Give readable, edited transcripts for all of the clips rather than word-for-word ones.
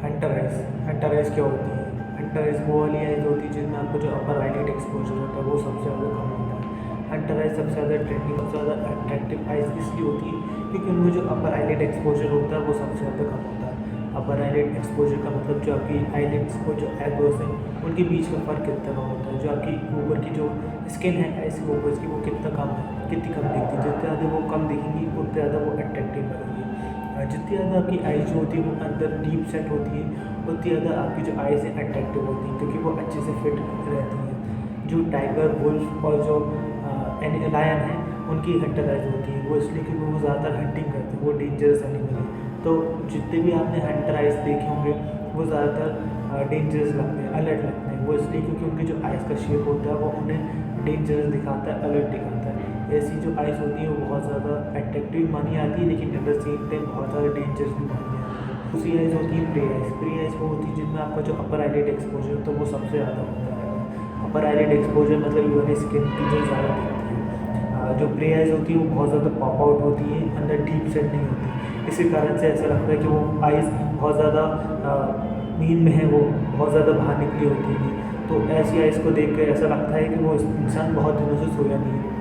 Hunter eyes क्या होती है? हंटर आइज़ वो वाली आइज़ होती है जिनमें आपको जो अपर आईलिड एक्सपोजर होता है वो सबसे ज़्यादा कम होता है। हंटर आइज़ सबसे ज़्यादा ट्रेंडिंग, सबसे ज़्यादा अट्रैक्टिव आइज़ इसलिए होती है क्योंकि उनमें जो अपर आईलिड एक्सपोजर होता है वो सबसे ज़्यादा कम होता है। अपर आईलिड एक्सपोजर का मतलब जो आपकी आईलिड्स को जो एब्रोस हैं उनके बीच का फ़र्क कितना कम होता है, जो आपकी ऊपर की जो स्किन है आइज़ के ऊपर की वो कितना कम है, कितनी कम दिखती है। जितने ज़्यादा वो कम दिखेंगी उतने ज़्यादा वो अट्रैक्टिव लगेंगी। जितनी ज़्यादा आपकी आइज़ जो होती है वो अंदर डीप सेट होती है उतनी ज़्यादा आपकी जो आइज़ हैं अट्रैक्टिव होती हैं क्योंकि वो अच्छे से फिट रहती हैं। जो टाइगर, वुल्फ और जो लायन है उनकी हंटर आइज़ होती है वो इसलिए क्योंकि वो ज़्यादातर हंटिंग करते हैं, वो डेंजरस एनिमल है। तो जितने भी आपने हंटर आइज़ देखे होंगे वो ज़्यादातर डेंजरस लगते हैं, अलर्ट लगते हैं। वो इसलिए क्योंकि उनकी जो आइज़ का शेप होता है वो उन्हें डेंजरस दिखाता है, अलर्ट दिखाता है। ऐसी जो आइज़ होती है वो बहुत ज़्यादा अट्रैक्टिव मानी जाती है लेकिन एट द सेम टाइम बहुत ज़्यादा डेंजरस भी मानी जाती है। दूसरी आइज़ होती है प्रे आइज़। प्रे आइज़ वो होती है जिनमें आपका जो अपर आईलिड एक्सपोजर होता है वो सबसे ज़्यादा होता है। अपर आईलिड एक्सपोजर मतलब यून स्किन की जो ज़्यादा दिखती है। जो प्रे आइज़ होती है वो बहुत ज़्यादा पॉप आउट होती है, अंदर डीप सेट नहीं होती। इसी कारण से ऐसा लगता है कि वो आइज़ बहुत ज़्यादा नींद में है, वो बहुत ज़्यादा बाहर निकली होती है। तो ऐसी आइज़ को देख कर ऐसा लगता है कि वो इंसान बहुत दिनों से सोया नहीं है।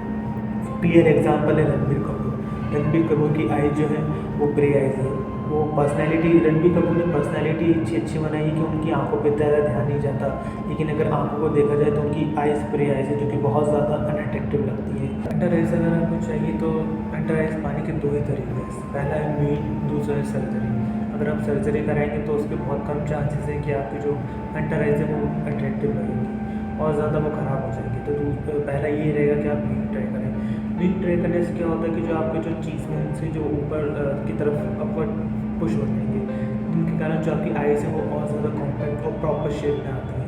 क्लियर एग्जाम्पल है रणबीर कपूर। रणबीर कपूर की आइज़ जो है वो प्रे आइज़ है। वो पर्सनैलिटी, रणबीर कपूर ने पर्सनैलिटी अच्छी बनाई है कि उनकी आंखों पर ज़्यादा ध्यान नहीं जाता, लेकिन अगर आंखों को देखा जाए तो उनकी आइज़ प्रे आइज़ है जो कि बहुत ज़्यादा अनअट्रैक्टिव लगती है। अंडर आइज़ अगर आपको चाहिए तो अंडर आइज़ पाने के दो ही तरीके हैं, पहला है मीट, दूसरा है सर्जरी। अगर आप सर्जरी कराएंगे तो उसके बहुत कम चांसेस है कि आपकी जो अंडर आइज़ है वो अट्रैक्टिव लगेगी और ज़्यादा वो ख़राब हो जाएगी। तो पहला ये रहेगा कि आप मीट ट्राई करें। मीट ट्राई करने से क्या होता है कि जो आपके जो चीज़ में से जो ऊपर की तरफ अपवर्ड पुश हो जाएंगे, जिनके कारण जो आपकी आइज़ है वो और ज़्यादा कॉम्पैक्ट और प्रॉपर शेप में आती है।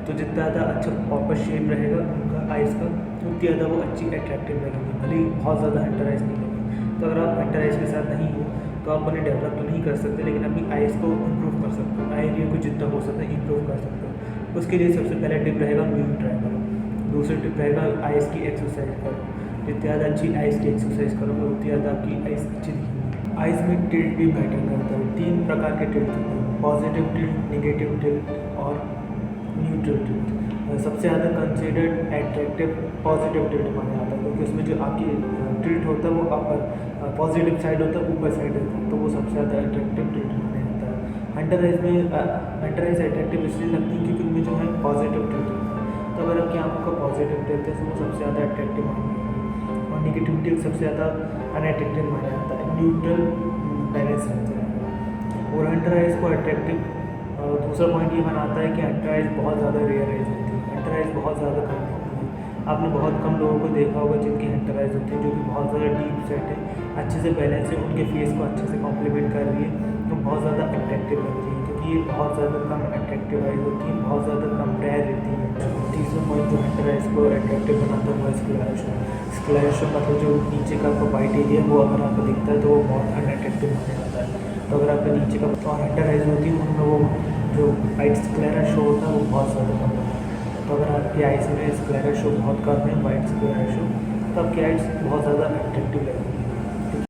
तो जितना ज़्यादा अच्छा प्रॉपर शेप रहेगा उनका आइज़ का उतनी ज़्यादा वो अच्छी अट्रैक्टिव लगेगी, भले ही बहुत ज़्यादा हंटर आइज़ नहीं लगेगी। तो अगर आप हंटर आइज़ के साथ नहीं हो तो आप उन्हें डेवलप तो नहीं कर सकते लेकिन अपनी आइज़ को इम्प्रूव कर सकते हो, आई एरिया को जितना हो सकता है इम्प्रूव कर सकते हो। उसके लिए सबसे पहला टिप रहेगा मीट ट्राई करो। दूसरा टिप रहेगा आइज़ की एक्सरसाइज करो। जितनी ज़्यादा अच्छी आइज़ की एक्सरसाइज करोगे उतनी ज़्यादा आपकी आइज़ अच्छी दिखेगी। आइज़ में टिल्ट भी मैटर करता है। 3 प्रकार के टिल्ट होते हैं, पॉजिटिव टिल्ट, नेगेटिव टिल्ट और न्यूट्रल टिल्ट। सबसे ज़्यादा कंसिडर्ड एट्रैक्टिव पॉजिटिव टिल्ट माना जाता है क्योंकि उसमें जो आपकी टिल्ट होता है वो अपर पॉजिटिव साइड होता है, ऊपर साइड होता है, तो वो सबसे ज़्यादा एट्रैक्टिव टिल्ट माना जाता है। हंटर आइज़ में हंटर आइज़ एट्रैक्टिव इसलिए लगती है क्योंकि उनमें जो है पॉजिटिव टिल्ट होता है। तो अगर आपकी आंखों का पॉजिटिव टिल्ट है तो वो सबसे ज़्यादा अट्रैक्टिव मानी जाती है और नेगेटिव टिल्ट सबसे ज़्यादा अनअट्रैक्टिव माना जाता है। न्यूट्रल बैलेंस रहता है। और हंटर आइज़ को अट्रैक्टिव दूसरा पॉइंट ये बनाता है कि हंटर आइज़ बहुत ज़्यादा रेयर आइज़ होती है। हंटर आइज़ बहुत ज़्यादा कम होती है। आपने बहुत कम लोगों को देखा होगा जिनकी हंटर आइज़ होती है जो कि बहुत ज़्यादा डीप सेट है, अच्छे से बैलेंस है, उनके फेस को अच्छे से कॉम्प्लीमेंट कर रही है तो बहुत ज़्यादा अट्रैक्टिव लगती है क्योंकि ये बहुत ज़्यादा कम अट्रैक्टिव आइज़ होती है, बहुत ज़्यादा कम रेयर रहती है। तीसरा पॉइंट जो हंटर आइज़ को अट्रैक्टिव बनाता है वो स्क्लेरोशो। स्क्लेरोशो मतलब जो नीचे का आपका वाइट एरिया है वो अगर आपको दिखता है तो वो बहुत अनअट्रैक्टिव माना जाता है। तो अगर आपका नीचे का और हंटर आइज़ होती है उनमें वो जो वाइट स्क्लेरा शो होता है वो बहुत ज़्यादा कम होता है। तो अगर आपकी आइज़ में स्क्लेरा शो बहुत कम है, वाइट स्क्लेरा शो, तो आपकी आइज़ बहुत ज़्यादा अट्रैक्टिव लगेगी।